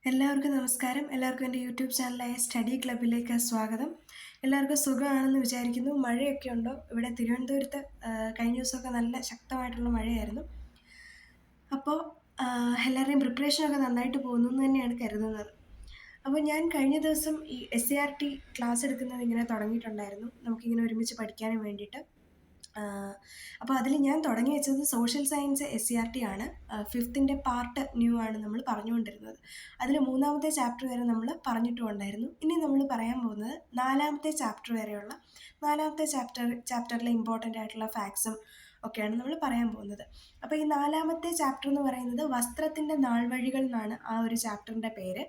എല്ലാവർക്കും നമസ്കാരം. എല്ലാവർക്കും എൻ്റെ യൂട്യൂബ് ചാനലായ സ്റ്റഡി ക്ലബ്ബിലേക്ക് സ്വാഗതം. എല്ലാവർക്കും സുഖമാണെന്ന് വിചാരിക്കുന്നു. മഴയൊക്കെ ഉണ്ടോ? ഇവിടെ തിരുവനന്തപുരത്ത് കഴിഞ്ഞ ദിവസമൊക്കെ നല്ല ശക്തമായിട്ടുള്ള മഴയായിരുന്നു. അപ്പോൾ എല്ലാവരുടെയും പ്രിപ്പറേഷനൊക്കെ നന്നായിട്ട് പോകുന്നു എന്ന് തന്നെയാണ് കരുതുന്നത്. അപ്പോൾ ഞാൻ കഴിഞ്ഞ ദിവസം ഈ SCERT ക്ലാസ് എടുക്കുന്നത് ഇങ്ങനെ തുടങ്ങിയിട്ടുണ്ടായിരുന്നു. നമുക്കിങ്ങനെ ഒരുമിച്ച് പഠിക്കാനും വേണ്ടിയിട്ട്. അപ്പോൾ അതിൽ ഞാൻ തുടങ്ങി വെച്ചത് സോഷ്യൽ സയൻസ് SCERT ആണ്. 5th പാർട്ട് ന്യൂ ആണ് നമ്മൾ പറഞ്ഞുകൊണ്ടിരുന്നത്. അതിൽ 3ാമത്തെ ചാപ്റ്റർ വരെ നമ്മൾ പറഞ്ഞിട്ടുണ്ടായിരുന്നു. ഇനി നമ്മൾ പറയാൻ പോകുന്നത് 4ാമത്തെ ചാപ്റ്റർ വരെയുള്ള 4ാമത്തെ ചാപ്റ്ററിലെ ഇമ്പോർട്ടൻ്റ് ആയിട്ടുള്ള ഫാക്ട്സും ഒക്കെയാണ് നമ്മൾ പറയാൻ പോകുന്നത്. അപ്പോൾ ഈ 4ാമത്തെ ചാപ്റ്റർ എന്ന് പറയുന്നത് വസ്ത്രത്തിൻ്റെ നാൾവഴികൾ എന്നാണ് ആ ഒരു ചാപ്റ്ററിൻ്റെ പേര്.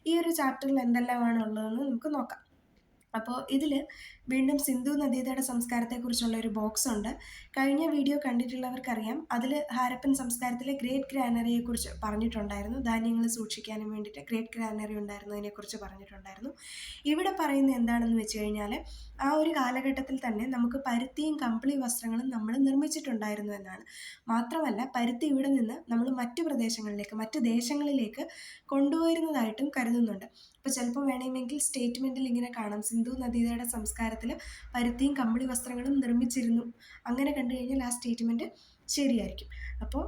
ഈ ഒരു ചാപ്റ്ററിൽ എന്തെല്ലാമാണ് ഉള്ളതെന്ന് നമുക്ക് നോക്കാം. അപ്പോൾ ഇതിൽ വീണ്ടും സിന്ധു നദീതട സംസ്കാരത്തെക്കുറിച്ചുള്ള ഒരു ബോക്സ് ഉണ്ട്. കഴിഞ്ഞ വീഡിയോ കണ്ടിട്ടുള്ളവർക്കറിയാം, അതിൽ ഹാരപ്പൻ സംസ്കാരത്തിലെ ഗ്രേറ്റ് ഗ്രാനറിയെക്കുറിച്ച് പറഞ്ഞിട്ടുണ്ടായിരുന്നു. ധാന്യങ്ങൾ സൂക്ഷിക്കാനും വേണ്ടിയിട്ട് ഗ്രേറ്റ് ഗ്രാനറി ഉണ്ടായിരുന്നതിനെക്കുറിച്ച് പറഞ്ഞിട്ടുണ്ടായിരുന്നു. ഇവിടെ പറയുന്നത് എന്താണെന്ന് വെച്ച് കഴിഞ്ഞാൽ, ആ ഒരു കാലഘട്ടത്തിൽ തന്നെ നമുക്ക് പരുത്തിയും കമ്പിളി വസ്ത്രങ്ങളും നമ്മൾ നിർമ്മിച്ചിട്ടുണ്ടായിരുന്നു എന്നാണ്. മാത്രമല്ല പരുത്തി ഇവിടെ നിന്ന് നമ്മൾ മറ്റു പ്രദേശങ്ങളിലേക്ക്, മറ്റു ദേശങ്ങളിലേക്ക് കൊണ്ടുപോയിരുന്നതായിട്ടും കരുതുന്നുണ്ട്. അപ്പോൾ ചിലപ്പോൾ വേണമെങ്കിൽ സ്റ്റേറ്റ്മെൻറ്റിൽ ഇങ്ങനെ കാണാം, സിന്ധു നദീതട സംസ്കാരത്തിൽ പരുത്തിയും കമ്പിളി വസ്ത്രങ്ങളും നിർമ്മിച്ചിരുന്നു. അങ്ങനെ കണ്ടു കഴിഞ്ഞാൽ ആ സ്റ്റേറ്റ്മെൻറ്റ് ശരിയായിരിക്കും. അപ്പോൾ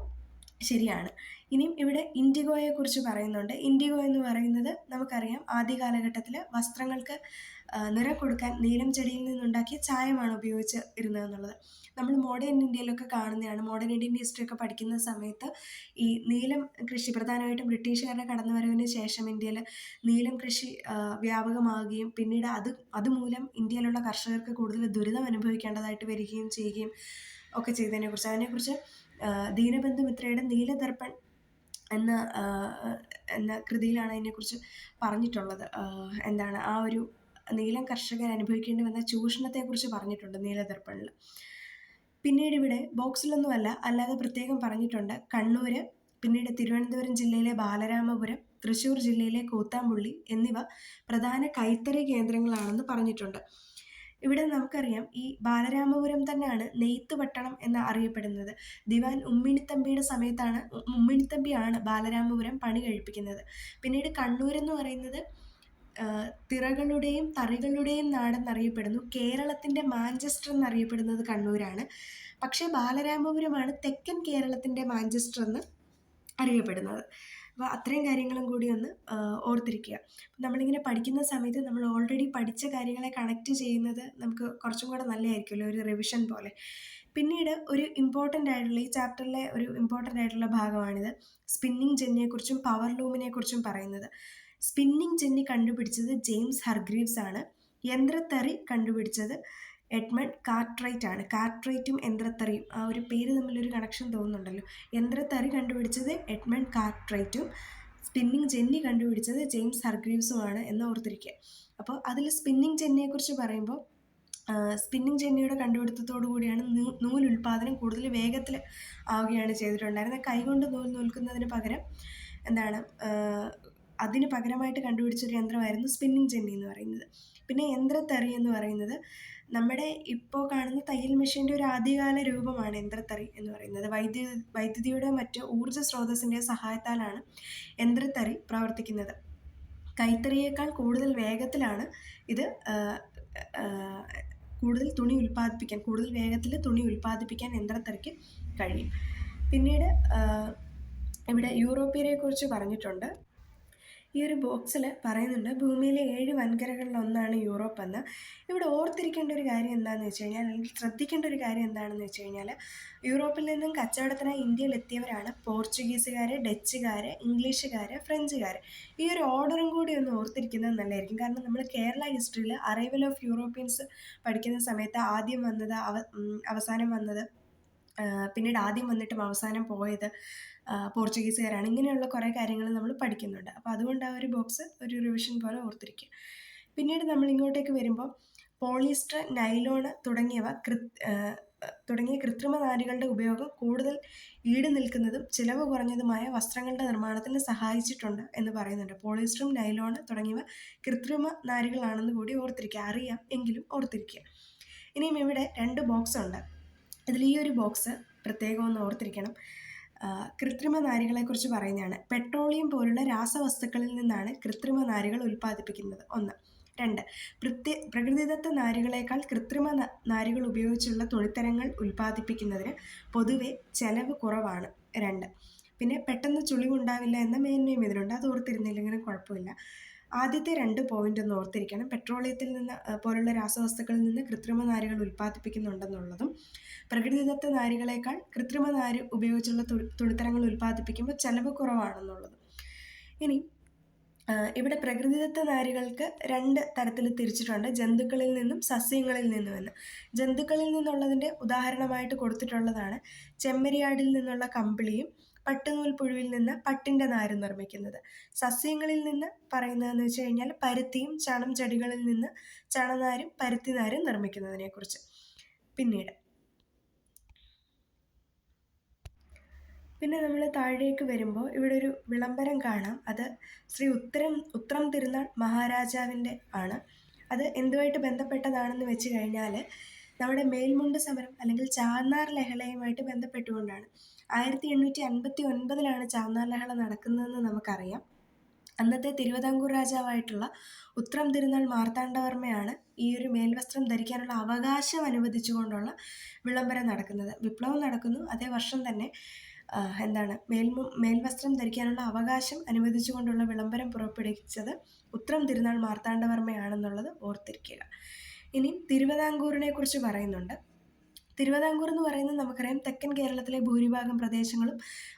ശരിയാണ്. ഇനിയും ഇവിടെ ഇൻഡിഗോയെക്കുറിച്ച് പറയുന്നുണ്ട്. ഇൻഡിഗോ എന്ന് പറയുന്നത് നമുക്കറിയാം, ആദ്യ കാലഘട്ടത്തിൽ വസ്ത്രങ്ങൾക്ക് നിറം കൊടുക്കാൻ നീലം ചെടിയിൽ നിന്നുണ്ടാക്കിയ ചായമാണ് ഉപയോഗിച്ച് ഇരുന്നതെന്നുള്ളത് നമ്മൾ മോഡേൺ ഇന്ത്യയിലൊക്കെ കാണുന്നതാണ്. മോഡേൺ ഇന്ത്യൻ ഹിസ്റ്ററി ഒക്കെ പഠിക്കുന്ന സമയത്ത് ഈ നീലം കൃഷി, പ്രധാനമായിട്ടും ബ്രിട്ടീഷുകാരുടെ കടന്നുവരവിന് ശേഷം ഇന്ത്യയിൽ നീലം കൃഷി വ്യാപകമാവുകയും പിന്നീട് അതുമൂലം ഇന്ത്യയിലുള്ള കർഷകർക്ക് കൂടുതൽ ദുരിതം അനുഭവിക്കേണ്ടതായിട്ട് വരികയും ചെയ്യുകയും ഒക്കെ ചെയ്തതിനെക്കുറിച്ച്, അതിനെക്കുറിച്ച് ദീനബന്ധു മിത്രയുടെ നീലദർപ്പൺ എന്ന കൃതിയിലാണ് അതിനെക്കുറിച്ച് പറഞ്ഞിട്ടുള്ളത്. എന്താണ് ആ ഒരു നീലം കർഷകർ അനുഭവിക്കേണ്ടി വന്ന ചൂഷണത്തെക്കുറിച്ച് പറഞ്ഞിട്ടുണ്ട് നീലദർപ്പണിൽ. പിന്നീട് ഇവിടെ ബോക്സിലൊന്നുമല്ല, അല്ലാതെ പ്രത്യേകം പറഞ്ഞിട്ടുണ്ട് കണ്ണൂർ, പിന്നീട് തിരുവനന്തപുരം ജില്ലയിലെ ബാലരാമപുരം, തൃശ്ശൂർ ജില്ലയിലെ കൂത്താമ്പുള്ളി എന്നിവ പ്രധാന കൈത്തറി കേന്ദ്രങ്ങളാണെന്ന് പറഞ്ഞിട്ടുണ്ട്. ഇവിടെ നമുക്കറിയാം, ഈ ബാലരാമപുരം തന്നെയാണ് നെയ്ത്ത് പട്ടണം എന്ന് അറിയപ്പെടുന്നത്. ദിവാൻ ഉമ്മിണിത്തമ്പിയാണ് ബാലരാമപുരം പണി കഴിപ്പിക്കുന്നത്. പിന്നീട് കണ്ണൂർ എന്ന് പറയുന്നത് തിറകളുടെയും തറികളുടെയും നാടെന്നറിയപ്പെടുന്നു. കേരളത്തിൻ്റെ മാഞ്ചസ്റ്റർ എന്നറിയപ്പെടുന്നത് കണ്ണൂരാണ്. പക്ഷേ ബാലരാമപുരമാണ് തെക്കൻ കേരളത്തിൻ്റെ മാഞ്ചസ്റ്റർ എന്ന് അറിയപ്പെടുന്നത്. അപ്പോൾ അത്രയും കാര്യങ്ങളും കൂടി ഒന്ന് ഓർത്തിരിക്കുക. നമ്മളിങ്ങനെ പഠിക്കുന്ന സമയത്ത് നമ്മൾ ഓൾറെഡി പഠിച്ച കാര്യങ്ങളെ കണക്റ്റ് ചെയ്യുന്നത് നമുക്ക് കുറച്ചും കൂടെ നല്ലതായിരിക്കുമല്ലോ, ഒരു റിവിഷൻ പോലെ. പിന്നീട് ഒരു ഇമ്പോർട്ടൻ്റ് ആയിട്ടുള്ള, ഈ ചാപ്റ്ററിലെ ഒരു ഇമ്പോർട്ടൻ്റ് ആയിട്ടുള്ള ഭാഗമാണിത്. സ്പിന്നിങ് ജെന്നിയെക്കുറിച്ചും പവർ ലൂമിനെക്കുറിച്ചും പറയുന്നത്. സ്പിന്നിങ് ജെന്നി കണ്ടുപിടിച്ചത് ജെയിംസ് ഹർഗ്രീവ്സ് ആണ്. യന്ത്രത്തറി കണ്ടുപിടിച്ചത് എഡ്മണ്ട് കാർട്ട്റൈറ്റ് ആണ്. കാർട്ട്റൈറ്റും യന്ത്രത്തറിയും ആ ഒരു പേര് തമ്മിലൊരു കണക്ഷൻ തോന്നുന്നുണ്ടല്ലോ. യന്ത്രത്തറി കണ്ടുപിടിച്ചത് എഡ്മണ്ട് കാർട്ട്റൈറ്റും സ്പിന്നിങ് ജെന്നി കണ്ടുപിടിച്ചത് ജെയിംസ് ഹർഗ്രീവ്സുമാണ് എന്ന് ഓർത്തിരിക്കുക. അപ്പോൾ അതിൽ സ്പിന്നിങ് ജെന്നിയെക്കുറിച്ച് പറയുമ്പോൾ, സ്പിന്നിങ് ജെന്നിയുടെ കണ്ടുപിടുത്തത്തോടു കൂടിയാണ് നൂലുൽപാദനം കൂടുതൽ വേഗത്തിൽ ആവുകയാണ് ചെയ്തിട്ടുണ്ടായിരുന്നത്. കൈകൊണ്ട് നൂൽ നൂൽക്കുന്നതിന് പകരം അതിന് പകരമായിട്ട് കണ്ടുപിടിച്ചൊരു യന്ത്രമായിരുന്നു സ്പിന്നിങ് ജെന്നി എന്ന് പറയുന്നത്. പിന്നെ യന്ത്രത്തറി എന്ന് പറയുന്നത് നമ്മുടെ ഇപ്പോൾ കാണുന്ന തയ്യൽ മെഷീൻ്റെ ഒരു ആദ്യകാല രൂപമാണ് യന്ത്രത്തറി എന്ന് പറയുന്നത്. വൈദ്യുതിയുടെ മറ്റ് ഊർജ്ജ സ്രോതസ്സിൻ്റെ സഹായത്താലാണ് യന്ത്രത്തറി പ്രവർത്തിക്കുന്നത്. കൈത്തറിയേക്കാൾ കൂടുതൽ വേഗത്തിലാണ് ഇത് കൂടുതൽ വേഗത്തിൽ തുണി ഉൽപ്പാദിപ്പിക്കാൻ യന്ത്രത്തറിക്ക് കഴിയും. പിന്നീട് ഇവിടെ യൂറോപ്യരെക്കുറിച്ച് പറഞ്ഞിട്ടുണ്ട്. ഈ ഒരു ബോക്സിൽ പറയുന്നുണ്ട്, ഭൂമിയിലെ 7 വൻകരകളിലൊന്നാണ് യൂറോപ്പ് എന്ന്. ഇവിടെ ഓർത്തിരിക്കേണ്ട ഒരു കാര്യം എന്താണെന്ന് വെച്ച് കഴിഞ്ഞാൽ, അല്ലെങ്കിൽ ശ്രദ്ധിക്കേണ്ട ഒരു കാര്യം എന്താണെന്ന് വെച്ച് കഴിഞ്ഞാൽ, യൂറോപ്പിൽ നിന്നും കച്ചവടത്തിനായി ഇന്ത്യയിൽ എത്തിയവരാണ് പോർച്ചുഗീസുകാർ, ഡച്ചുകാർ, ഇംഗ്ലീഷുകാർ, ഫ്രഞ്ചുകാർ. ഈ ഒരു ഓർഡറും കൂടി ഒന്ന് ഓർത്തിരിക്കുന്നത് നല്ലതായിരിക്കും. കാരണം നമ്മൾ കേരള ഹിസ്റ്ററിയിൽ അറൈവൽ ഓഫ് യൂറോപ്യൻസ് പഠിക്കുന്ന സമയത്ത് ആദ്യം വന്നത്, അവസാനം വന്നത്, പിന്നീട് ആദ്യം വന്നിട്ടും അവസാനം പോയത് പോർച്ചുഗീസുകാരാണ്. ഇങ്ങനെയുള്ള കുറേ കാര്യങ്ങൾ നമ്മൾ പഠിക്കുന്നുണ്ട്. അപ്പോൾ അതുകൊണ്ട് ആ ഒരു ബോക്സ് ഒരു റിവിഷൻ പോലെ ഓർത്തിരിക്കുക. പിന്നീട് നമ്മൾ ഇങ്ങോട്ടേക്ക് വരുമ്പോൾ പോളിസ്റ്റർ, നൈലോൺ തുടങ്ങിയ കൃത്രിമ നാരുകളുടെ ഉപയോഗം കൂടുതൽ ഈട് നിൽക്കുന്നതും ചിലവ് കുറഞ്ഞതുമായ വസ്ത്രങ്ങളുടെ നിർമ്മാണത്തിന് സഹായിച്ചിട്ടുണ്ട് എന്ന് പറയുന്നുണ്ട്. പോളിസ്റ്ററും നൈലോൺ തുടങ്ങിയവ കൃത്രിമ നാരുകളാണെന്ന് കൂടി ഓർത്തിരിക്കുക. അറിയാം എങ്കിലും ഓർത്തിരിക്കുക. ഇനിയും ഇവിടെ 2 ബോക്സ് ഉണ്ട്. ഇതിൽ ഈ ഒരു ബോക്സ് പ്രത്യേകം ഒന്ന് ഓർത്തിരിക്കണം. കൃത്രിമ നാരുകളെക്കുറിച്ച് പറയുന്നതാണ്. പെട്രോളിയം പോലുള്ള രാസവസ്തുക്കളിൽ നിന്നാണ് കൃത്രിമ നാരുകൾ ഉൽപ്പാദിപ്പിക്കുന്നത്. 1. 2. പ്രകൃതിദത്ത നാരുകളേക്കാൾ കൃത്രിമ നാരുകൾ ഉപയോഗിച്ചുള്ള തുണിത്തരങ്ങൾ ഉൽപ്പാദിപ്പിക്കുന്നതിന് പൊതുവെ ചെലവ് കുറവാണ്. 2. പിന്നെ പെട്ടെന്ന് ചുളിവുണ്ടാവില്ല എന്ന മേന്മയും ഇതിനുണ്ട്. അത് ഓർത്തിരുന്നില്ലെങ്കിലും കുഴപ്പമില്ല. ആദ്യത്തെ 2 പോയിന്റ് ഒന്ന് ഓർത്തിരിക്കണം. പെട്രോളിയത്തിൽ നിന്ന് പോലുള്ള രാസവസ്തുക്കളിൽ നിന്ന് കൃത്രിമ നാരുകൾ ഉൽപ്പാദിപ്പിക്കുന്നുണ്ടെന്നുള്ളതും പ്രകൃതിദത്ത നാരുകളേക്കാൾ കൃത്രിമ നാര് ഉപയോഗിച്ചുള്ള തുണിത്തരങ്ങൾ ഉൽപ്പാദിപ്പിക്കുമ്പോൾ ചെലവ് കുറവാണെന്നുള്ളതും. ഇനി ഇവിടെ പ്രകൃതിദത്ത നാരുകൾക്ക് 2 തരത്തിൽ തിരിച്ചിട്ടുണ്ട്: ജന്തുക്കളിൽ നിന്നും സസ്യങ്ങളിൽ നിന്നുമെന്ന്. ജന്തുക്കളിൽ നിന്നുള്ളതിൻ്റെ ഉദാഹരണമായിട്ട് കൊടുത്തിട്ടുള്ളതാണ് ചെമ്മരിയാടിൽ നിന്നുള്ള കമ്പിളിയും പട്ടുനൂൽ പുഴുവിൽ നിന്ന് പട്ടിൻ്റെ നാരും നിർമ്മിക്കുന്നത്. സസ്യങ്ങളിൽ നിന്ന് പറയുന്നതെന്ന് വെച്ച് കഴിഞ്ഞാൽ പരുത്തിയും ചണം ചെടികളിൽ നിന്ന് ചണനാരും പരുത്തി നാരും നിർമ്മിക്കുന്നതിനെക്കുറിച്ച്. പിന്നെ നമ്മൾ താഴേക്ക് വരുമ്പോൾ ഇവിടെ ഒരു വിളംബരം കാണാം. അത് ശ്രീ ഉത്രം തിരുനാൾ മഹാരാജാവിൻ്റെ ആണ്. അത് എന്തുമായിട്ട് ബന്ധപ്പെട്ടതാണെന്ന് വെച്ച് കഴിഞ്ഞാൽ നമ്മുടെ മേൽമുണ്ട് സമരം അല്ലെങ്കിൽ ചാന്നാർ ലഹളയുമായിട്ട് ബന്ധപ്പെട്ടുകൊണ്ടാണ്. 1859 ചാന്നാർ ലഹള നടക്കുന്നതെന്ന് നമുക്കറിയാം. അന്നത്തെ തിരുവിതാംകൂർ രാജാവായിട്ടുള്ള ഉത്രം തിരുനാൾ മാർത്താണ്ഡവർമ്മയാണ് ഈ ഒരു മേൽവസ്ത്രം ധരിക്കാനുള്ള അവകാശം അനുവദിച്ചുകൊണ്ടുള്ള വിളംബരം നടക്കുന്നത്. വിപ്ലവം നടക്കുന്നു. അതേ വർഷം തന്നെ മേൽവസ്ത്രം ധരിക്കാനുള്ള അവകാശം അനുവദിച്ചുകൊണ്ടുള്ള വിളംബരം പുറപ്പെടുവിച്ചത് ഉത്രം തിരുനാൾ മാർത്താണ്ഡവർമ്മയാണെന്നുള്ളത് ഓർത്തിരിക്കുക. ഇനി തിരുവിതാംകൂറിനെ കുറിച്ച് പറയുന്നുണ്ട്. തിരുവിതാംകൂർ എന്ന് പറയുന്നത് നമുക്കറിയാം തെക്കൻ കേരളത്തിലെ ഭൂരിഭാഗം പ്രദേശങ്ങളും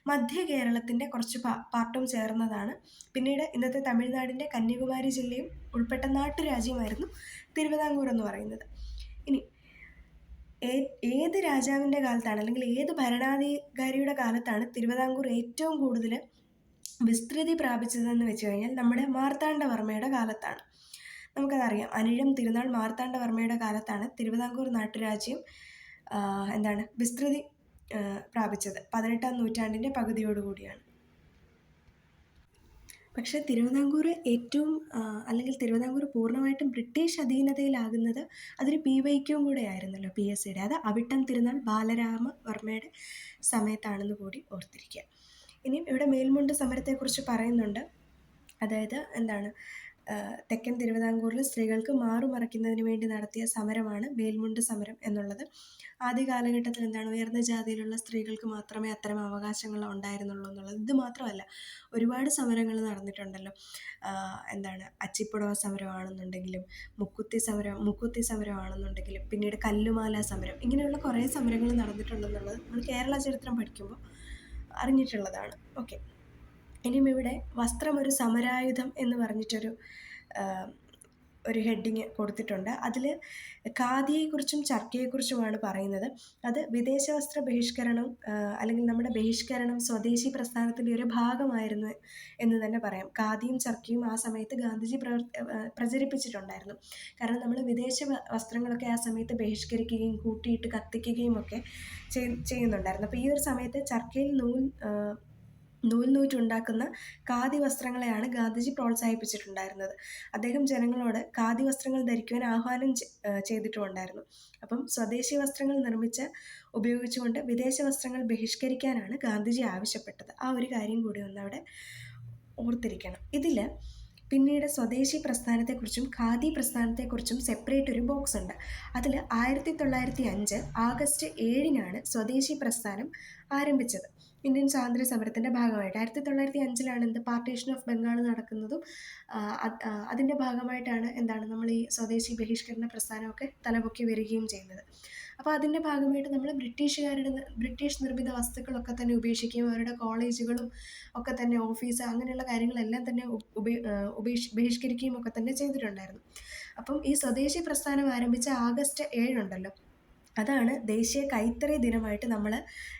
മധ്യ കേരളത്തിൻ്റെ കുറച്ച് പാർട്ടും ചേർന്നതാണ്. പിന്നീട് ഇന്നത്തെ തമിഴ്നാടിൻ്റെ കന്യാകുമാരി ജില്ലയും ഉൾപ്പെട്ട നാട്ടുരാജ്യമായിരുന്നു തിരുവിതാംകൂർ എന്ന് പറയുന്നത്. ഇനി ഏത് രാജാവിൻ്റെ കാലത്താണ് അല്ലെങ്കിൽ ഏത് ഭരണാധികാരിയുടെ കാലത്താണ് തിരുവിതാംകൂർ ഏറ്റവും കൂടുതൽ വിസ്തൃതി പ്രാപിച്ചതെന്ന് വെച്ച് കഴിഞ്ഞാൽ നമ്മുടെ മാർത്താണ്ഡവർമ്മയുടെ കാലത്താണ്. നമുക്കതറിയാം. അനിഴം തിരുനാൾ മാർത്താണ്ഡവർമ്മയുടെ കാലത്താണ് തിരുവിതാംകൂർ നാട്ടുരാജ്യം വിസ്തൃതി പ്രാപിച്ചത്. 18-ാം നൂറ്റാണ്ടിൻ്റെ പകുതിയോടുകൂടിയാണ്. പക്ഷേ തിരുവിതാംകൂർ അല്ലെങ്കിൽ തിരുവിതാംകൂർ പൂർണ്ണമായിട്ടും ബ്രിട്ടീഷ് അധീനതയിലാകുന്നത് അതൊരു PYQം കൂടെ ആയിരുന്നല്ലോ, PSCയുടെ. അത് അവിട്ടം തിരുനാൾ ബാലരാമവർമ്മയുടെ സമയത്താണെന്ന് കൂടി ഓർത്തിരിക്കുക. ഇനിയും ഇവിടെ മേൽമുണ്ട് സമരത്തെക്കുറിച്ച് പറയുന്നുണ്ട്. അതായത് തെക്കൻ തിരുവിതാംകൂറിൽ സ്ത്രീകൾക്ക് മാറുമറയ്ക്കുന്നതിന് വേണ്ടി നടത്തിയ സമരമാണ് മേൽമുണ്ട് സമരം എന്നുള്ളത്. ആദ്യ കാലഘട്ടത്തിൽ ഉയർന്ന ജാതിയിലുള്ള സ്ത്രീകൾക്ക് മാത്രമേ അത്തരം അവകാശങ്ങൾ ഉണ്ടായിരുന്നുള്ളൂ എന്നുള്ളത്. ഇത് മാത്രമല്ല, ഒരുപാട് സമരങ്ങൾ നടന്നിട്ടുണ്ടല്ലോ. അച്ചിപ്പുടവ സമരമാണെന്നുണ്ടെങ്കിലും മുക്കുത്തി സമരമാണെന്നുണ്ടെങ്കിലും പിന്നീട് കല്ലുമാല സമരം, ഇങ്ങനെയുള്ള കുറേ സമരങ്ങൾ നടന്നിട്ടുണ്ടെന്നുള്ളത് നമ്മൾ കേരള ചരിത്രം പഠിക്കുമ്പോൾ അറിഞ്ഞിട്ടുള്ളതാണ്. ഓക്കെ. ഇനിയും ഇവിടെ വസ്ത്രം ഒരു സമരായുധം എന്ന് പറഞ്ഞിട്ടൊരു ഹെഡിങ് കൊടുത്തിട്ടുണ്ട്. അതിൽ ഖാദിയെക്കുറിച്ചും ചർക്കയെക്കുറിച്ചുമാണ് പറയുന്നത്. അത് വിദേശ വസ്ത്ര ബഹിഷ്കരണം അല്ലെങ്കിൽ നമ്മുടെ ബഹിഷ്കരണം സ്വദേശി പ്രസ്ഥാനത്തിൻ്റെ ഒരു ഭാഗമായിരുന്നു എന്ന് തന്നെ പറയാം. ഖാദിയും ചർക്കയും ആ സമയത്ത് ഗാന്ധിജി പ്രചരിപ്പിച്ചിട്ടുണ്ടായിരുന്നു. കാരണം നമ്മൾ വിദേശ വസ്ത്രങ്ങളൊക്കെ ആ സമയത്ത് ബഹിഷ്കരിക്കുകയും കൂട്ടിയിട്ട് കത്തിക്കുകയും ഒക്കെ ചെയ്യുന്നുണ്ടായിരുന്നു. അപ്പോൾ ഈ ഒരു സമയത്ത് ചർക്കയിൽ നൂറ്റുണ്ടാക്കുന്ന ഖാദി വസ്ത്രങ്ങളെയാണ് ഗാന്ധിജി പ്രോത്സാഹിപ്പിച്ചിട്ടുണ്ടായിരുന്നത്. അദ്ദേഹം ജനങ്ങളോട് ഖാദി വസ്ത്രങ്ങൾ ധരിക്കുവാൻ ആഹ്വാനം ചെയ്തിട്ടുമുണ്ടായിരുന്നു. അപ്പം സ്വദേശി വസ്ത്രങ്ങൾ ഉപയോഗിച്ചുകൊണ്ട് വിദേശ വസ്ത്രങ്ങൾ ബഹിഷ്കരിക്കാനാണ് ഗാന്ധിജി ആവശ്യപ്പെട്ടത്. ആ ഒരു കാര്യം കൂടി ഒന്ന് അവിടെ ഓർത്തിരിക്കണം. ഇതിൽ പിന്നീട് സ്വദേശി പ്രസ്ഥാനത്തെക്കുറിച്ചും ഖാദി പ്രസ്ഥാനത്തെക്കുറിച്ചും സെപ്പറേറ്റ് ഒരു ബോക്സ് ഉണ്ട്. അതിൽ 1905 ആഗസ്റ്റ് 7 സ്വദേശി പ്രസ്ഥാനം ആരംഭിച്ചത്. ഇന്ത്യൻ സ്വാതന്ത്ര്യ സമരത്തിൻ്റെ ഭാഗമായിട്ട് 1905 പാർട്ടീഷൻ ഓഫ് ബംഗാൾ നടക്കുന്നതും അതിൻ്റെ ഭാഗമായിട്ടാണ് നമ്മൾ ഈ സ്വദേശി ബഹിഷ്കരണ പ്രസ്ഥാനമൊക്കെ തലപൊക്കി വരികയും ചെയ്യുന്നത്. അപ്പോൾ അതിൻ്റെ ഭാഗമായിട്ട് നമ്മൾ ബ്രിട്ടീഷ് നിർമ്മിത വസ്തുക്കളൊക്കെ തന്നെ ഉപേക്ഷിക്കുകയും അവരുടെ കോളേജുകളും ഒക്കെ തന്നെ ഓഫീസ് അങ്ങനെയുള്ള കാര്യങ്ങളെല്ലാം തന്നെ ബഹിഷ്കരിക്കുകയും ഒക്കെ തന്നെ ചെയ്തിട്ടുണ്ടായിരുന്നു. അപ്പം ഈ സ്വദേശി പ്രസ്ഥാനം ആരംഭിച്ച ആഗസ്റ്റ് 7 അതാണ് ദേശീയ കൈത്തറി ദിനമായിട്ട് നമ്മൾ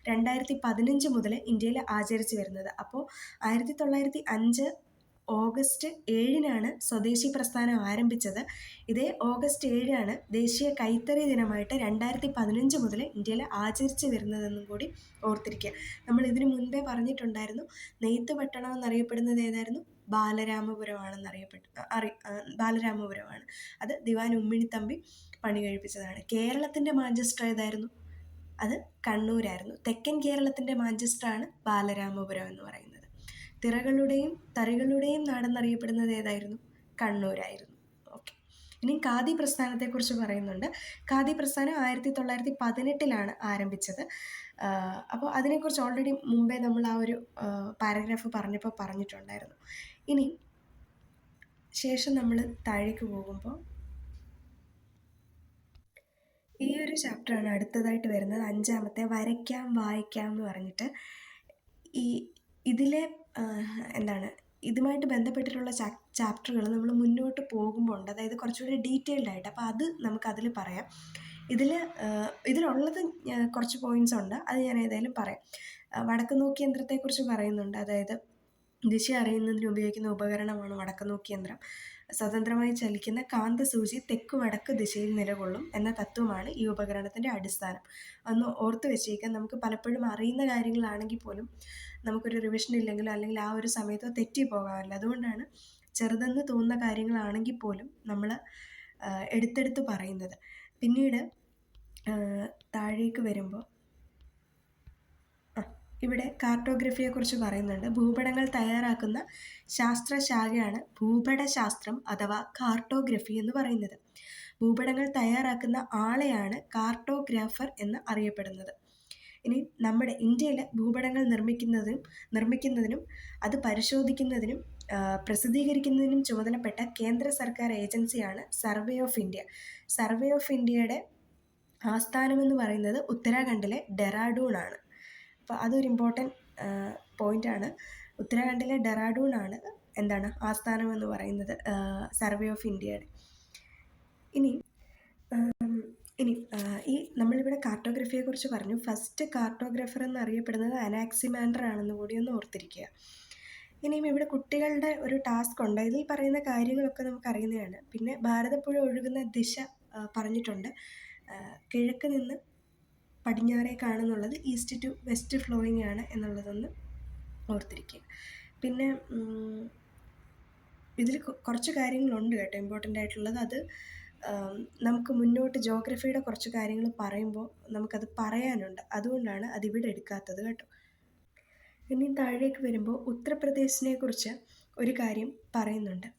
2015 മുതൽ ഇന്ത്യയിൽ ആചരിച്ചു വരുന്നത്. അപ്പോൾ 1905 ഓഗസ്റ്റ് 7 സ്വദേശി പ്രസ്ഥാനം ആരംഭിച്ചത്. ഇതേ ഓഗസ്റ്റ് 7 ദേശീയ കൈത്തറി ദിനമായിട്ട് 2015 മുതൽ ഇന്ത്യയിൽ ആചരിച്ചു വരുന്നതെന്നും കൂടി ഓർത്തിരിക്കുക. നമ്മൾ ഇതിനു മുൻപേ പറഞ്ഞിട്ടുണ്ടായിരുന്നു, നെയ്ത്ത് പട്ടണം എന്നറിയപ്പെടുന്നത് ഏതായിരുന്നു? ബാലരാമപുരമാണ്. അത് ദിവാൻ ഉമ്മിണിത്തമ്പി പണി കഴിപ്പിച്ചതാണ്. കേരളത്തിൻ്റെ മാഞ്ചസ്റ്റർ ഏതായിരുന്നു? അത് കണ്ണൂരായിരുന്നു. തെക്കൻ കേരളത്തിൻ്റെ മാഞ്ചസ്റ്ററാണ് ബാലരാമപുരം എന്ന് പറയുന്നത്. തിറകളുടെയും തറികളുടെയും നാടെന്നറിയപ്പെടുന്നത് ഏതായിരുന്നു? കണ്ണൂരായിരുന്നു. ഓക്കെ. ഇനി ഖാദി പ്രസ്ഥാനത്തെക്കുറിച്ച് പറയുന്നുണ്ട്. ഖാദി പ്രസ്ഥാനം 1918 ആരംഭിച്ചത്. അപ്പോൾ അതിനെക്കുറിച്ച് ഓൾറെഡി മുമ്പേ നമ്മൾ ആ ഒരു പാരഗ്രാഫ് പറഞ്ഞപ്പോൾ പറഞ്ഞിട്ടുണ്ടായിരുന്നു. ഇനി ശേഷം നമ്മൾ താഴേക്ക് പോകുമ്പോൾ ഈ ഒരു ചാപ്റ്ററാണ് അടുത്തതായിട്ട് വരുന്നത്, 5-ാമത്തെ വരയ്ക്കാം വായിക്കാം എന്ന് പറഞ്ഞിട്ട്. ഇതിലെ എന്താണ് ഇതുമായിട്ട് ബന്ധപ്പെട്ടിട്ടുള്ള ചാപ്റ്ററുകൾ നമ്മൾ മുന്നോട്ട് പോകുമ്പോൾ ഉണ്ട്, അതായത് കുറച്ചുകൂടി ഡീറ്റെയിൽഡ് ആയിട്ട്. അപ്പോൾ അത് നമുക്കതിൽ പറയാം. ഇതിലുള്ളത് കുറച്ച് പോയിൻറ്റ്സ് ഉണ്ട്, അത് ഞാൻ ഏതായാലും പറയാം. വടക്ക് നോക്കി യന്ത്രത്തെക്കുറിച്ച് പറയുന്നുണ്ട്. അതായത് ദിശ അറിയുന്നതിന് ഉപയോഗിക്കുന്ന ഉപകരണമാണ് വടക്ക് നോക്കി യന്ത്രം. സ്വതന്ത്രമായി ചലിക്കുന്ന കാന്തസൂചി തെക്ക് വടക്ക് ദിശയിൽ നിലകൊള്ളും എന്ന തത്വമാണ് ഈ ഉപകരണത്തിൻ്റെ അടിസ്ഥാനം. ഒന്ന് ഓർത്ത് വെച്ചേക്കാൻ. നമുക്ക് പലപ്പോഴും അറിയുന്ന കാര്യങ്ങളാണെങ്കിൽ പോലും നമുക്കൊരു റിവിഷൻ ഇല്ലെങ്കിലോ അല്ലെങ്കിൽ ആ ഒരു സമയത്തോ തെറ്റിപ്പോകാറില്ല. അതുകൊണ്ടാണ് ചെറുതെന്ന് തോന്നുന്ന കാര്യങ്ങളാണെങ്കിൽ പോലും നമ്മൾ എടുത്തെടുത്ത് പറയുന്നത്. പിന്നീട് താഴേക്ക് വരുമ്പോൾ ഇവിടെ കാർട്ടോഗ്രഫിയെക്കുറിച്ച് പറയുന്നുണ്ട്. ഭൂപടങ്ങൾ തയ്യാറാക്കുന്ന ശാസ്ത്രശാഖയാണ് ഭൂപടശാസ്ത്രം അഥവാ കാർട്ടോഗ്രഫി എന്ന് പറയുന്നത്. ഭൂപടങ്ങൾ തയ്യാറാക്കുന്ന ആളെയാണ് കാർട്ടോഗ്രാഫർ എന്ന് അറിയപ്പെടുന്നത്. ഇനി നമ്മുടെ ഇന്ത്യയിൽ ഭൂപടങ്ങൾ നിർമ്മിക്കുന്നതിനും അത് പരിശോധിക്കുന്നതിനും പ്രസിദ്ധീകരിക്കുന്നതിനും ചുമതലപ്പെട്ട കേന്ദ്ര സർക്കാർ ഏജൻസിയാണ് survey of India. Survey of ഇന്ത്യയുടെ ആസ്ഥാനമെന്ന് പറയുന്നത് ഉത്തരാഖണ്ഡിലെ ഡെറാഡൂൺ ആണ്. അപ്പോൾ അതൊരു ഇമ്പോർട്ടൻറ്റ് പോയിൻ്റാണ്. ഉത്തരാഖണ്ഡിലെ ഡെറാഡൂൺ ആണ് എന്താണ് ആസ്ഥാനം എന്ന് പറയുന്നത് സർവേ ഓഫ് ഇന്ത്യയുടെ. ഇനി ഈ നമ്മളിവിടെ കാർട്ടോഗ്രഫിയെക്കുറിച്ച് പറഞ്ഞു. ഫസ്റ്റ് കാർട്ടോഗ്രാഫർ എന്നറിയപ്പെടുന്നത് അനാക്സിമാൻഡർ ആണെന്ന് കൂടി ഒന്ന് ഓർത്തിരിക്കുക. ഇനിയും ഇവിടെ കുട്ടികളുടെ ഒരു ടാസ്ക് ഉണ്ട്. ഇതിൽ പറയുന്ന കാര്യങ്ങളൊക്കെ നമുക്കറിയുന്നതാണ്. പിന്നെ ഭാരതപ്പുഴ ഒഴുകുന്ന ദിശ പറഞ്ഞിട്ടുണ്ട്. കിഴക്ക് നിന്ന് പടിഞ്ഞാറേക്കാണെന്നുള്ളത്, ഈസ്റ്റ് ടു വെസ്റ്റ് ഫ്ലോയിങ് ആണ് എന്നുള്ളതൊന്ന് ഓർത്തിരിക്കുക. പിന്നെ ഇതിൽ കുറച്ച് കാര്യങ്ങളുണ്ട് കേട്ടോ, ഇമ്പോർട്ടൻ്റ് ആയിട്ടുള്ളത്. അത് നമുക്ക് മുന്നോട്ട് ജോഗ്രഫിയുടെ കുറച്ച് കാര്യങ്ങൾ പറയുമ്പോൾ നമുക്കത് പറയാനുണ്ട്, അതുകൊണ്ടാണ് അതിവിടെ എടുക്കാത്തത് കേട്ടോ. ഇനി താഴേക്ക് വരുമ്പോൾ ഉത്തർപ്രദേശിനെ കുറിച്ച് ഒരു കാര്യം പറയുന്നുണ്ട്.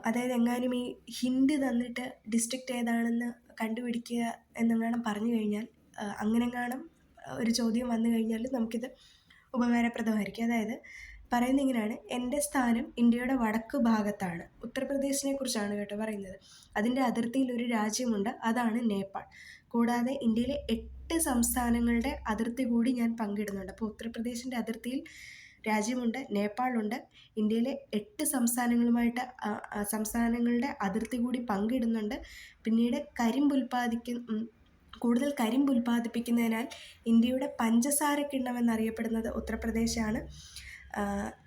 അതായത് എങ്ങാനും ഈ ഹിന്റ് തന്നിട്ട് ഡിസ്ട്രിക്റ്റ് ഏതാണെന്ന് കണ്ടുപിടിക്കുക എന്നെങ്ങാനും പറഞ്ഞു കഴിഞ്ഞാൽ, അങ്ങനെങ്ങാനും ഒരു ചോദ്യം വന്നു കഴിഞ്ഞാൽ നമുക്കിത് ഉപകാരപ്രദമായിരിക്കും. അതായത് പറയുന്നത് ഇങ്ങനെയാണ്: എൻ്റെ സ്ഥാനം ഇന്ത്യയുടെ വടക്ക് ഭാഗത്താണ്. ഉത്തർപ്രദേശിനെ കുറിച്ചാണ് കേട്ടോ പറയുന്നത്. അതിൻ്റെ അതിർത്തിയിൽ ഒരു രാജ്യമുണ്ട്, അതാണ് നേപ്പാൾ. കൂടാതെ ഇന്ത്യയിലെ 8 സംസ്ഥാനങ്ങളുടെ അതിർത്തി കൂടി ഞാൻ പങ്കിടുന്നുണ്ട്. അപ്പോൾ ഉത്തർപ്രദേശിൻ്റെ അതിർത്തിയിൽ രാജ്യമുണ്ട്, നേപ്പാളുണ്ട്. ഇന്ത്യയിലെ 8 സംസ്ഥാനങ്ങളുടെ അതിർത്തി കൂടി പങ്കിടുന്നുണ്ട്. പിന്നീട് കൂടുതൽ കരിമ്പ് ഉൽപ്പാദിപ്പിക്കുന്നതിനാൽ ഇന്ത്യയുടെ പഞ്ചസാര കിണ്ണമെന്നറിയപ്പെടുന്നത് ഉത്തർപ്രദേശാണ്.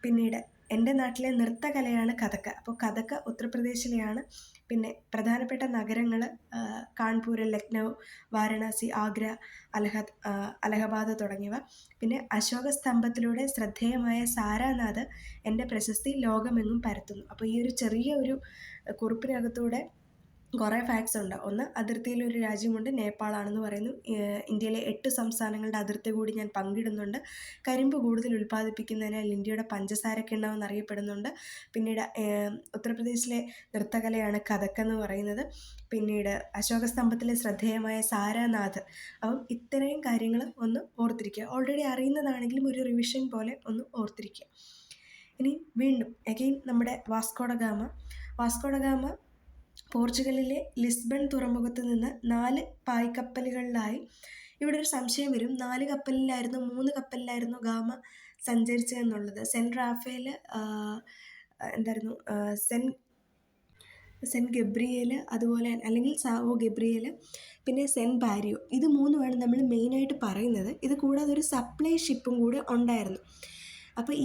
പിന്നീട് എൻ്റെ നാട്ടിലെ നൃത്തകലയാണ് കഥക്. അപ്പോൾ കഥക് ഉത്തർപ്രദേശിലെയാണ്. പിന്നെ പ്രധാനപ്പെട്ട നഗരങ്ങൾ കാൺപൂർ, ലക്നൗ, വാരണാസി, ആഗ്ര, അലഹബാദ് തുടങ്ങിയവ. പിന്നെ അശോക സ്തംഭത്തിലൂടെ ശ്രദ്ധേയമായ സാരാനാഥ് എൻ്റെ പ്രശസ്തി ലോകമെങ്ങും പരത്തുന്നു. അപ്പോൾ ഈ ഒരു ചെറിയ ഒരു കുറിപ്പിനകത്തൂടെ കുറേ ഫാക്ട്സ് ഉണ്ട്. ഒന്ന്, അതിർത്തിയിലൊരു രാജ്യമുണ്ട്, നേപ്പാളാണെന്ന് പറയുന്നു. ഇന്ത്യയിലെ 8 സംസ്ഥാനങ്ങളുടെ അതിർത്തി കൂടി ഞാൻ പങ്കിടുന്നുണ്ട്. കരിമ്പ് കൂടുതൽ ഉൽപ്പാദിപ്പിക്കുന്നതിനാൽ ഇന്ത്യയുടെ പഞ്ചസാര കിണ്ണം എന്നറിയപ്പെടുന്നുണ്ട്. പിന്നീട് ഉത്തർപ്രദേശിലെ നൃത്തകലയാണ് കഥക് എന്ന് പറയുന്നത്. പിന്നീട് അശോകസ്തംഭത്തിലെ ശ്രദ്ധേയമായ സാരാനാഥ്. അപ്പം ഇത്രയും കാര്യങ്ങൾ ഒന്ന് ഓർത്തിരിക്കുക. ഓൾറെഡി അറിയുന്നതാണെങ്കിലും ഒരു റിവിഷൻ പോലെ ഒന്ന് ഓർത്തിരിക്കുക. ഇനി വീണ്ടും അഗെയിൻ നമ്മുടെ വാസ്കോഡഗാമ പോർച്ചുഗലിലെ ലിസ്ബൺ തുറമുഖത്ത് നിന്ന് 4 പായ്ക്കപ്പലുകളിലായി. ഇവിടെ ഒരു സംശയം വരും, 4 കപ്പലിലായിരുന്നു 3 കപ്പലിലായിരുന്നു ഗാമ സഞ്ചരിച്ചതെന്നുള്ളത്. സെൻറ്റ് റാഫേൽ, എന്തായിരുന്നു സെൻറ്റ് ഗബ്രിയേൽ, അതുപോലെ അല്ലെങ്കിൽ സാവോ ഗബ്രിയേൽ, പിന്നെ സെൻറ്റ് ബാരിയോ. ഇത് 3ആണ് നമ്മൾ മെയിനായിട്ട് പറയുന്നത്. ഇത് കൂടാതെ ഒരു സപ്ലൈ ഷിപ്പും കൂടെ ഉണ്ടായിരുന്നു. അപ്പോൾ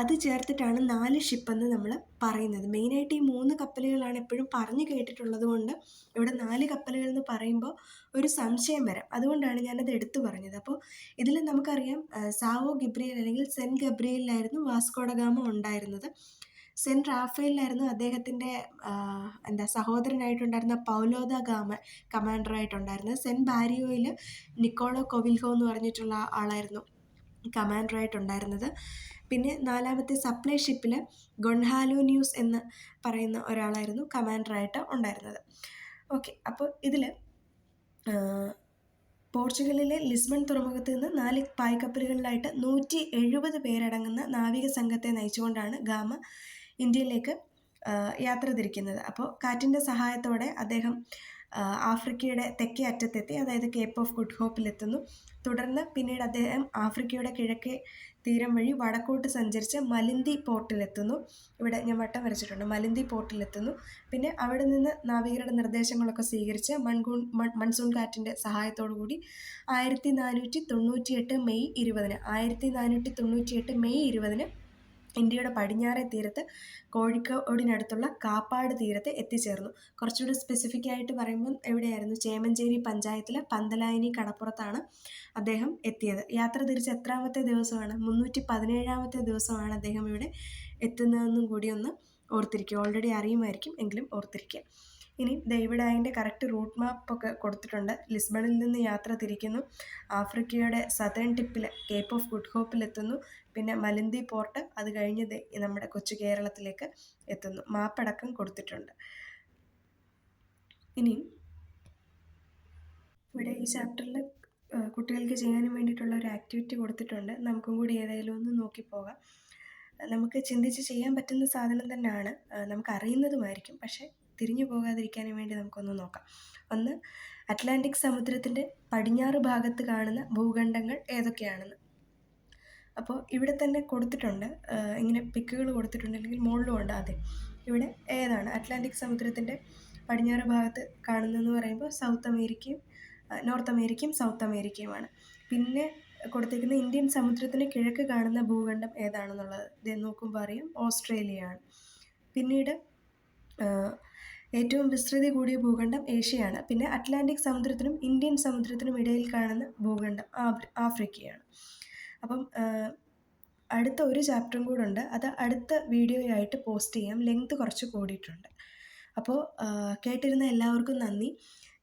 അത് ചേർത്തിട്ടാണ് 4 ഷിപ്പെന്ന് നമ്മൾ പറയുന്നത്. മെയിനായിട്ട് ഈ 3 കപ്പലുകളാണ് എപ്പോഴും പറഞ്ഞു കേട്ടിട്ടുള്ളത് കൊണ്ട് ഇവിടെ 4 കപ്പലുകൾ എന്ന് പറയുമ്പോൾ ഒരു സംശയം വരാം. അതുകൊണ്ടാണ് ഞാനത് എടുത്തു പറഞ്ഞത്. അപ്പോൾ ഇതിൽ നമുക്കറിയാം സാവോ ഗബ്രിയേൽ അല്ലെങ്കിൽ സെൻറ്റ് ഗബ്രിയേലിലായിരുന്നു വാസ്കോഡഗാമ ഉണ്ടായിരുന്നത്. സെൻറ്റ് റാഫേലിലായിരുന്നു അദ്ദേഹത്തിൻ്റെ സഹോദരനായിട്ടുണ്ടായിരുന്ന പൗലോ ദ കമാൻഡറായിട്ടുണ്ടായിരുന്നത്. സെൻറ്റ് ബാരിയോയിൽ നിക്കോളോ കൊവിൽഹോ എന്ന് പറഞ്ഞിട്ടുള്ള ആളായിരുന്നു കമാൻഡറായിട്ടുണ്ടായിരുന്നത്. പിന്നെ 4ാമത്തെ സപ്ലൈ ഷിപ്പിൽ ഗൊൺഹാലോ ന്യൂസ് എന്ന് പറയുന്ന ഒരാളായിരുന്നു കമാൻഡറായിട്ട് ഉണ്ടായിരുന്നത്. ഓക്കെ, അപ്പോൾ ഇതിൽ പോർച്ചുഗലിലെ ലിസ്ബൺ തുറമുഖത്ത് നിന്ന് 4 പായ്ക്കപ്പലുകളിലായിട്ട് 170 പേരടങ്ങുന്ന നാവിക സംഘത്തെ നയിച്ചുകൊണ്ടാണ് ഗാമ ഇന്ത്യയിലേക്ക് യാത്ര തിരിക്കുന്നത്. അപ്പോൾ കാറ്റിൻ്റെ സഹായത്തോടെ അദ്ദേഹം ആഫ്രിക്കയുടെ തെക്കേ അറ്റത്തെത്തി, അതായത് കേപ്പ് ഓഫ് ഗുഡ് ഹോപ്പിലെത്തുന്നു. തുടർന്ന് പിന്നീട് അദ്ദേഹം ആഫ്രിക്കയുടെ കിഴക്കേ തീരം വഴി വടക്കോട്ട് സഞ്ചരിച്ച് മലിന്തി പോർട്ടിലെത്തുന്നു. ഇവിടെ ഞാൻ വട്ടം വരച്ചിട്ടുണ്ട്. മലിന്തി പോർട്ടിലെത്തുന്നു. പിന്നെ അവിടെ നിന്ന് നാവികരുടെ നിർദ്ദേശങ്ങളൊക്കെ സ്വീകരിച്ച് മൺസൂൺ കാറ്റിൻ്റെ സഹായത്തോടു കൂടി 1498 മെയ് 20-ന് ഇന്ത്യയുടെ പടിഞ്ഞാറേ തീരത്ത് കോഴിക്കോടിനടുത്തുള്ള കാപ്പാട് തീരത്ത് എത്തിച്ചേർന്നു. കുറച്ചുകൂടി സ്പെസിഫിക് ആയിട്ട് പറയുമ്പം എവിടെയായിരുന്നു? ചേമഞ്ചേരി പഞ്ചായത്തിലെ പന്തലായനി കടപ്പുറത്താണ് അദ്ദേഹം എത്തിയത്. യാത്ര തിരിച്ച് എത്രാമത്തെ ദിവസമാണ്? 317ാമത്തെ ദിവസമാണ് അദ്ദേഹം ഇവിടെ എത്തുന്നതെന്നും കൂടി ഒന്ന് ഓർത്തിരിക്കുക. ഓൾറെഡി അറിയുമായിരിക്കും, എങ്കിലും ഓർത്തിരിക്കുക. ഇനി ഇവിടെ അതിൻ്റെ കറക്റ്റ് റൂട്ട് മാപ്പൊക്കെ കൊടുത്തിട്ടുണ്ട്. ലിസ്ബണിൽ നിന്ന് യാത്ര തിരിക്കുന്നു, ആഫ്രിക്കയുടെ സതേൺ ടിപ്പിൽ കേപ്പ് ഓഫ് ഗുഡ് ഹോപ്പിലെത്തുന്നു, പിന്നെ മലിന്തി പോർട്ട്, അത് കഴിഞ്ഞ് നമ്മുടെ കൊച്ചു കേരളത്തിലേക്ക് എത്തുന്നു. മാപ്പടക്കം കൊടുത്തിട്ടുണ്ട്. ഇനി ഇവിടെ ഈ ചാപ്റ്ററിൽ കുട്ടികൾക്ക് ചെയ്യാനും വേണ്ടിയിട്ടുള്ള ഒരു ആക്ടിവിറ്റി കൊടുത്തിട്ടുണ്ട്. നമുക്കും കൂടി ഏതായാലും ഒന്ന് നോക്കിപ്പോകാം. നമുക്ക് ചിന്തിച്ച് ചെയ്യാൻ പറ്റുന്ന സാധനം തന്നെയാണ്, നമുക്കറിയുന്നതുമായിരിക്കും, പക്ഷേ തിരിഞ്ഞു പോകാതിരിക്കാനും വേണ്ടി നമുക്കൊന്ന് നോക്കാം. ഒന്ന്, അറ്റ്ലാന്റിക് സമുദ്രത്തിൻ്റെ പടിഞ്ഞാറ് ഭാഗത്ത് കാണുന്ന ഭൂഖണ്ഡങ്ങൾ ഏതൊക്കെയാണെന്ന്. അപ്പോൾ ഇവിടെ തന്നെ കൊടുത്തിട്ടുണ്ട്, ഇങ്ങനെ പിക്കുകൾ കൊടുത്തിട്ടുണ്ട്, അല്ലെങ്കിൽ മുകളിലും ഉണ്ട്. ആദ്യം ഇവിടെ ഏതാണ് അറ്റ്ലാന്റിക് സമുദ്രത്തിൻ്റെ പടിഞ്ഞാറ് ഭാഗത്ത് കാണുന്നതെന്ന് പറയുമ്പോൾ നോർത്ത് അമേരിക്കയും സൗത്ത് അമേരിക്കയുമാണ്. പിന്നെ കൊടുത്തിരിക്കുന്ന ഇന്ത്യൻ സമുദ്രത്തിന് കിഴക്ക് കാണുന്ന ഭൂഖണ്ഡം ഏതാണെന്നുള്ളത് ഇത് നോക്കുമ്പോൾ അറിയാം, ഓസ്ട്രേലിയയാണ്. പിന്നീട് ഏറ്റവും വിസ്തൃതി കൂടിയ ഭൂഖണ്ഡം ഏഷ്യയാണ്. പിന്നെ അറ്റ്ലാന്റിക് സമുദ്രത്തിനും ഇന്ത്യൻ സമുദ്രത്തിനും ഇടയിൽ കാണുന്ന ഭൂഖണ്ഡം ആഫ്രിക്കയാണ്. അപ്പം അടുത്ത ഒരു ചാപ്റ്ററും കൂടെ ഉണ്ട്, അത് അടുത്ത വീഡിയോയായിട്ട് പോസ്റ്റ് ചെയ്യാം. ലെങ്ത് കുറച്ച് കൂടിയിട്ടുണ്ട്. അപ്പോൾ കേട്ടിരുന്ന എല്ലാവർക്കും നന്ദി.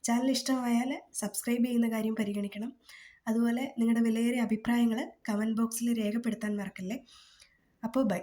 ചാനൽ ഇഷ്ടമായാൽ സബ്സ്ക്രൈബ് ചെയ്യുന്ന കാര്യം പരിഗണിക്കണം. അതുപോലെ നിങ്ങളുടെ വിലയേറിയ അഭിപ്രായങ്ങൾ കമൻറ്റ് ബോക്സിൽ രേഖപ്പെടുത്താൻ മറക്കല്ലേ. അപ്പോൾ ബൈ.